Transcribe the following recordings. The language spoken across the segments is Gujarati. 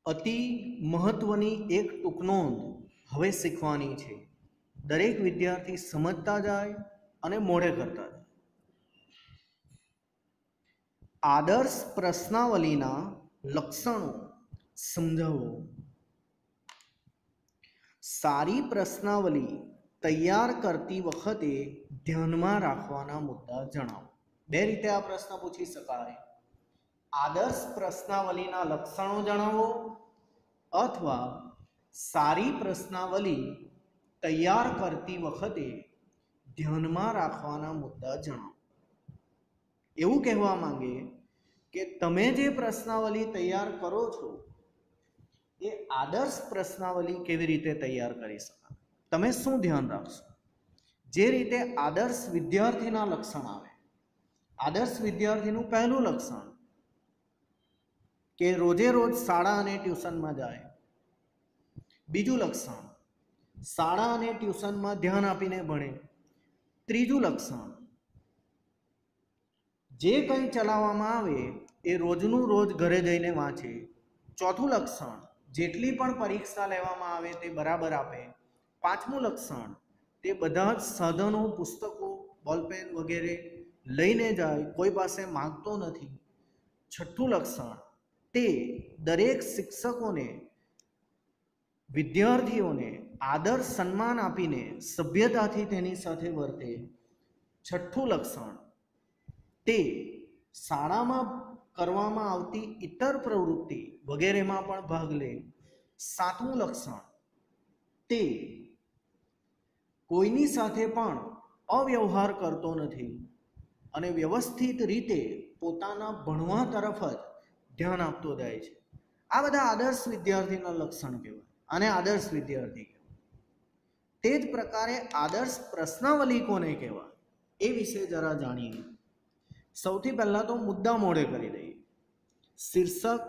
अति महत्वनी एक टूंक नोंध हवे शीखवानी छे। दरेक विद्यार्थी समझता जाए अने मोढे करता जाए। आदर्श प्रश्नावलीना लक्षणों समझावो। सारी प्रश्नावली तैयार करती वखते ध्यानमा राखवाना मुद्दा जणावो। बे रीते आ प्रश्न पूछी शकाय। आदर्श प्रश्नावलीना लक्षणों जणावो अथवा सारी प्रश्नावली तैयार करती वखते ध्यानमा राखवाना मुद्दा जणावो। एवुं कहेवा मांगे कि तमे जे प्रश्नावली तैयार करो छो ए आदर्श प्रश्नावली केवी रीते तैयार करी शकाय, तमे शुं ध्यान राखशो। जे रीते आदर्श विद्यार्थीना लक्षण आवे। आदर्श विद्यार्थीनुं पहेलुं लक्षण के रोजे रोज शाळा अने ट्यूशन में जाए। बीजू लक्षण शाळा अने ट्यूशन में ध्यान आपीने भणे। त्रीजू लक्षण जे कंई चलाववामां आवे ए रोजनु रोज घरे जईने वांचे। चौथुं लक्षण जेटली पण परीक्षा लेवामां आवे ते बराबर आपे। पांचमुं लक्षण ते बधा ज साधनो पुस्तको बॉलपेन वगैरे लईने जाय, कोई पासे मांगतो नथी। छठ्ठुं लक्षण ते दरेक शिक्षकोने विद्यार्थीओने आदर सन्मान आपीने सभ्यताथी तेनी साथे वर्ते। छठ्ठुं लक्षण ते शाळामां करवामां आवती इतर प्रवृत्ति वगैरेमां पण भाग ले। सातमुं लक्षण ते कोईनी साथे पण अव्यवहार करतो नथी अने व्यवस्थित रीते पोताना भणवा तरफ ज ध्यान आपतो जाय छे। आ बधा आदर्श विद्यार्थीना लक्षण कहेवाय आने आदर्श विद्यार्थी कहेवाय। ते ज प्रकारे आदर्श प्रश्नावली कोने कहेवाय ए विषे जरा जाणीए। सौथी पहेला तो मुद्दा मोढे करी दईए। शीर्षक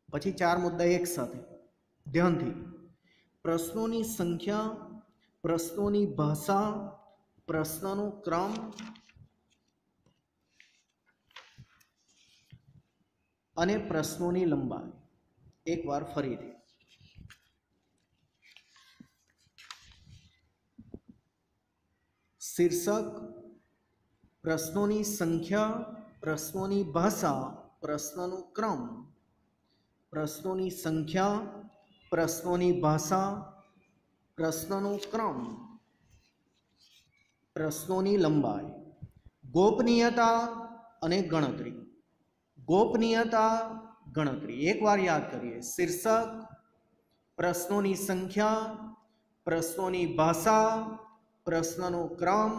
पछी चार मुद्दा एक साथे ध्यानथी। प्रश्नोनी संख्या, प्रश्नोनी भाषा, प्रश्ननो क्रम अने प्रश्नोनी लंबाई। एक बार फरीथी शीर्षक, प्रश्नोनी संख्या, प्रश्नोनी भाषा, प्रश्ननो क्रम, प्रश्नोनी संख्या, प्रश्नोनी भाषा, प्रश्ननो क्रम, प्रश्नोनी लंबाई। गोपनीयता अने गणतरी। गोपनीयता गणतरी एक बार याद करिए। शीर्षक, प्रश्नों की संख्या, प्रश्नों की भाषा, प्रश्नों क्रम,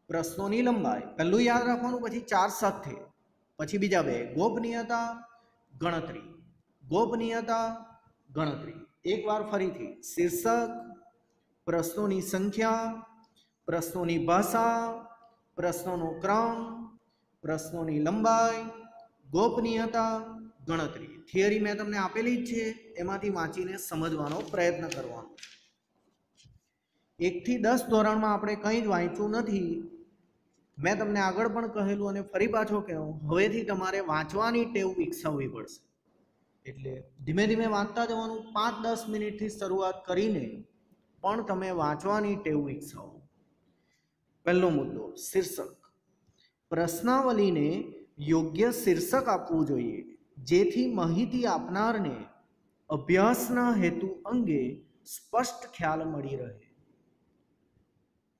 प्रश्नों की लंबाई। पहलू याद रखवानुं, पछी चार साथ थे, पछी बीजा बे। गोपनीयता गणतरी, गोपनीयता गणतरी। एक बार फरीथी। शीर्षक, प्रश्नों की संख्या, प्रश्नों की भाषा, प्रश्नों क्रम, प्रश्नों की लंबाई, गोपनीयता गणतरी। थियरी मैं तमने आपेली ज छे, एमांथी वांचीने समजवानो प्रयत्न करवानो। 1 થી 10 ધોરણમાં આપણે કંઈ જ વાંચ્યું નથી। મેં તમને આગળ પણ કહેલું અને ફરી પાછો કહું, હવેથી તમારે વાંચવાની ટેવ વિકસાવવી પડશે। એટલે ધીમે ધીમે વાંચતા જવાનું। 5-10 મિનિટથી શરૂઆત કરીને પણ તમે વાંચવાની ટેવ વિકસાવો। પહેલો મુદ્દો શીર્ષક। પ્રશ્નાવલીને યોગ્ય શીર્ષક આપવું જોઈએ જેથી માહિતી આપનારને અભ્યાસના હેતુ અંગે સ્પષ્ટ ખ્યાલ મળી રહે।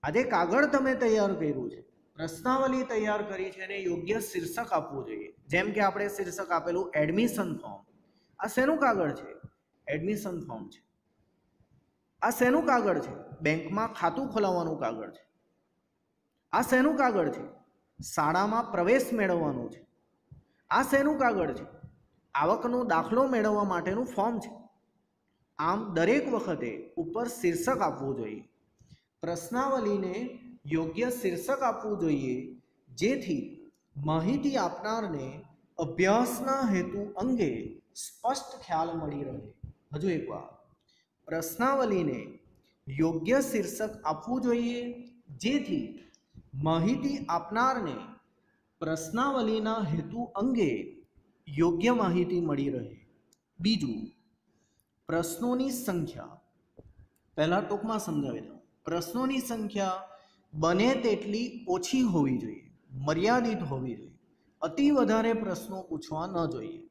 આજે કાગળ તમે તૈયાર કર્યું છે, પ્રશ્નાવલી તૈયાર કરી છે અને યોગ્ય શીર્ષક આપવું જોઈએ। જેમ કે આપણે શીર્ષક આપેલું એડમિશન ફોર્મ। આ શેનું કાગળ છે? એડમિશન ફોર્મ છે। આ શેનું કાગળ છે? બેંકમાં ખાતું ખોલાવવાનું કાગળ છે। આ શેનું કાગળ છે? શાળામાં પ્રવેશ મેળવવાનો છે। આ શેનું કાગળ છે? આવકનો દાખલો મેળવવા માટેનું ફોર્મ છે। આમ દરેક વખતે ઉપર શીર્ષક આપવું જોઈએ। પ્રશ્નાવલીને યોગ્ય શીર્ષક આપવું જોઈએ જેથી માહિતી આપનારને અભ્યાસના હેતુ અંગે સ્પષ્ટ ખ્યાલ મળી રહે। હજુ એકવાર, પ્રશ્નાવલીને યોગ્ય શીર્ષક આપવું જોઈએ જેથી માહિતી આપનારને પ્રશ્નાવલીના હેતુ અંગે યોગ્ય માહિતી મળી રહે. બીજું, પ્રશ્નોની સંખ્યા પહેલા ટૂંકમાં સમજાવી દઉં. પ્રશ્નોની સંખ્યા બને તેટલી ઓછી હોવી જોઈએ, મર્યાદિત હોવી જોઈએ. અતિ વધારે પ્રશ્નો પૂછવા ન જોઈએ.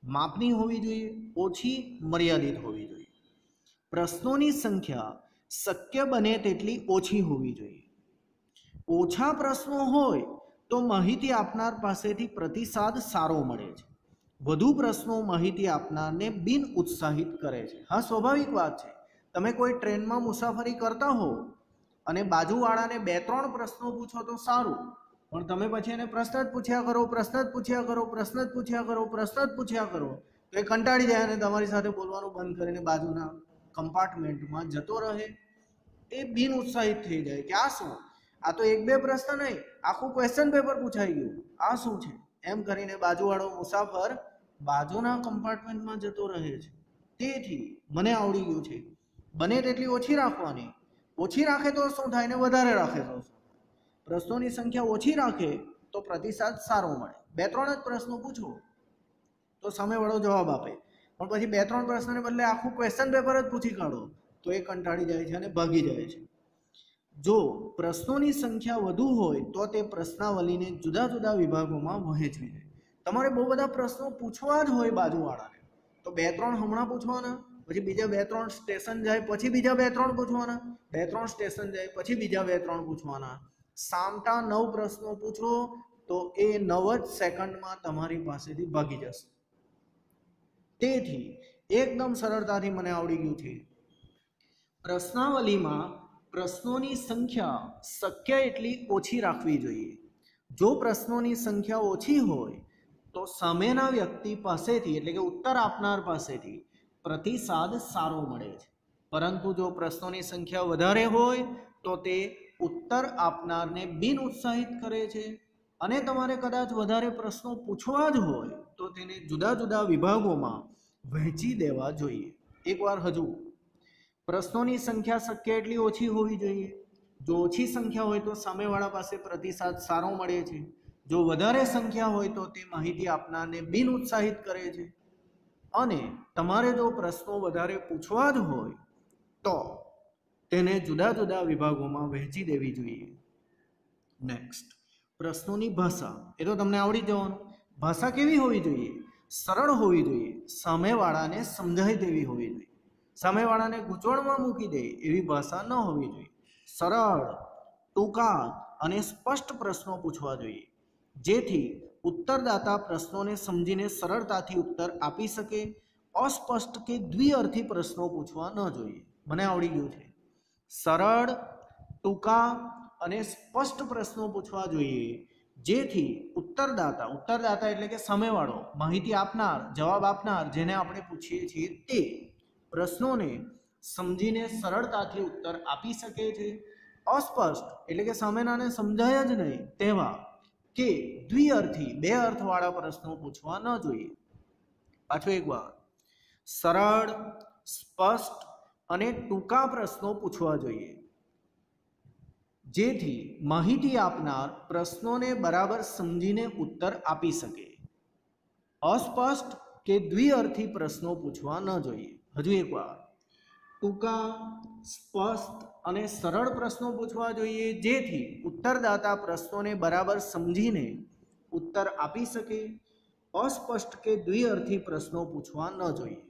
માપની હોવી જોઈએ, ઓછી મર્યાદિત હોવી જોઈએ. પ્રશ્નોની સંખ્યા શક્ય બને તેટલી ઓછી હોવી જોઈએ. ઓછા પ્રશ્નો હોય તો માહિતી આપનાર પાસેથી પ્રતિસાદ સારો મળે છે. વધુ પ્રશ્નો માહિતી આપનારને બિન ઉત્સાહિત કરે છે. હા, સ્વાભાવિક વાત છે. તમે કોઈ ટ્રેનમાં મુસાફરી કરતા હો અને બાજુવાળાને 2-3 પ્રશ્નો પૂછો તો સારું, પણ તમે પછી એને પ્રશ્ન જ પૂછ્યા કરો, પ્રશ્ન જ પૂછ્યા કરો, પ્રશ્ન જ પૂછ્યા કરો, પ્રશ્ન જ પૂછ્યા કરો, તો એ કંટાળી જાય અને તમારી સાથે બોલવાનું બંધ કરીને બાજુના કમ્પાર્ટમેન્ટમાં જતો રહે. એ બિન ઉત્સાહિત થઈ જાય કે આ શું, આ તો 1-2 પ્રશ્ન નહીં, આખું ક્વેશ્ચન પેપર પૂછાઈ ગયું, આ શું છે, એમ કરીને બાજુવાળો મુસાફર બાજુના કમ્પાર્ટમેન્ટમાં જતો રહે છે. તેથી મને આવડી ગયું છે, બને તેટલી ઓછી રાખવાની. ઓછી રાખે તો શું થાય ને વધારે રાખે તો શું? પ્રશ્નોની સંખ્યા ઓછી રાખે તો પ્રતિસાદ સારો મળે. 2-3 જ પ્રશ્નો પૂછો તો સામેવાળો જવાબ આપે, પણ પછી 2-3 પ્રશ્નને બદલે આખું ક્વેશ્ચન પેપર જ પૂછી કાઢો તો એ કંટાળી જાય છે અને ભાગી જાય છે. જો પ્રશ્નોની સંખ્યા વધુ હોય તો તે પ્રશ્નાવલીને જુદા જુદા વિભાગોમાં વહેંચવી જોઈએ. તમારે બહુ બધા પ્રશ્નો પૂછવા જ હોય બાજુવાળાને, તો 2-3 હમણાં પૂછવાના, પછી બીજા 2-3 સ્ટેશન જાય પછી બીજા 2-3 પૂછવાના, 2-3 સ્ટેશન જાય પછી બીજા 2-3 પૂછવાના. સામટા 9 પ્રશ્નો પૂછો તો એ 9 જ સેકન્ડમાં તમારી પાસેથી ભાગી જશે. તેથી એકદમ સરળતાથી મને આવડી ગયું છે. પ્રશ્નાવલીમાં પ્રશ્નોની સંખ્યા શક્ય એટલી ઓછી રાખવી જોઈએ. જો પ્રશ્નોની સંખ્યા ઓછી હોય તો સામેના વ્યક્તિ પાસેથી એટલે કે ઉત્તર આપનાર પાસેથી પ્રતિસાદ સારો મળે છે. પરંતુ જો પ્રશ્નોની સંખ્યા વધારે હોય તો તે ઉત્તર આપનારને બિન ઉત્સાહિત કરે છે અને તમારે કદાચ વધારે પ્રશ્નો પૂછવા જ હોય તો તેને જુદા જુદા વિભાગોમાં વહેંચી દેવા જોઈએ. એકવાર હજુ, પ્રશ્નોની સંખ્યા શક્ય એટલી ઓછી હોવી જોઈએ. જો ઓછી સંખ્યા હોય તો સામેવાળા પાસે પ્રતિસાદ સારો મળે છે. જો વધારે સંખ્યા હોય તો તે માહિતી આપનારને બિન ઉત્સાહિત કરે છે. અને તમારે જો પ્રશ્નો વધારે પૂછવા જ હોય તો તેને જુદા જુદા વિભાગોમાં વહેંચી દેવી જોઈએ. નેક્સ્ટ, પ્રશ્નોની ભાષા. એ તો તમને આવડી જવાનું. ભાષા કેવી હોવી જોઈએ? સરળ હોવી જોઈએ. સામેવાળાને સમજાય તેવી હોવી જોઈએ. સામેવાળાને ગૂંચવણમાં મૂકી દે એવી ભાષા ન હોવી જોઈએ. સરળ, ટૂંકા અને સ્પષ્ટ પ્રશ્નો પૂછવા જોઈએ, જેથી ઉત્તરદાતા પ્રશ્નોને સમજીને સરળતાથી ઉત્તર આપી શકે. અસ્પષ્ટ કે દ્વિઅર્થી પ્રશ્નો પૂછવા ન જોઈએ. મને આવડી ગયું છે. સરળ, ટૂંકા અને સ્પષ્ટ પ્રશ્નો પૂછવા જોઈએ, જેથી ઉત્તરદાતા એટલે કે સામેવાળો, માહિતી આપનાર, જવાબ આપનાર, જેને આપણે પૂછીએ છીએ તે પ્રશ્નોને સમજીને સરળતાથી ઉત્તર આપી શકે છે. અસ્પષ્ટ એટલે કે સામેનાને સમજાય જ નહીં તેવા કે દ્વિઅર્થી, 2 અર્થવાળા પ્રશ્નો પૂછવા ન જોઈએ. પાછો એકવાર, સરળ, સ્પષ્ટ અને ટૂંકા પ્રશ્નો પૂછવા જોઈએ, જેથી માહિતી આપનાર પ્રશ્નોને બરાબર સમજીને ઉત્તર આપી શકે. અસ્પષ્ટ કે દ્વિઅર્થી પ્રશ્નો પૂછવા ન જોઈએ. હજુ એકવાર, ટૂંકા, સ્પષ્ટ અને સરળ પ્રશ્નો પૂછવા જોઈએ, જેથી ઉત્તરદાતા પ્રશ્નોને બરાબર સમજીને ઉત્તર આપી શકે. અસ્પષ્ટ કે દ્વિઅર્થી પ્રશ્નો પૂછવા ન જોઈએ.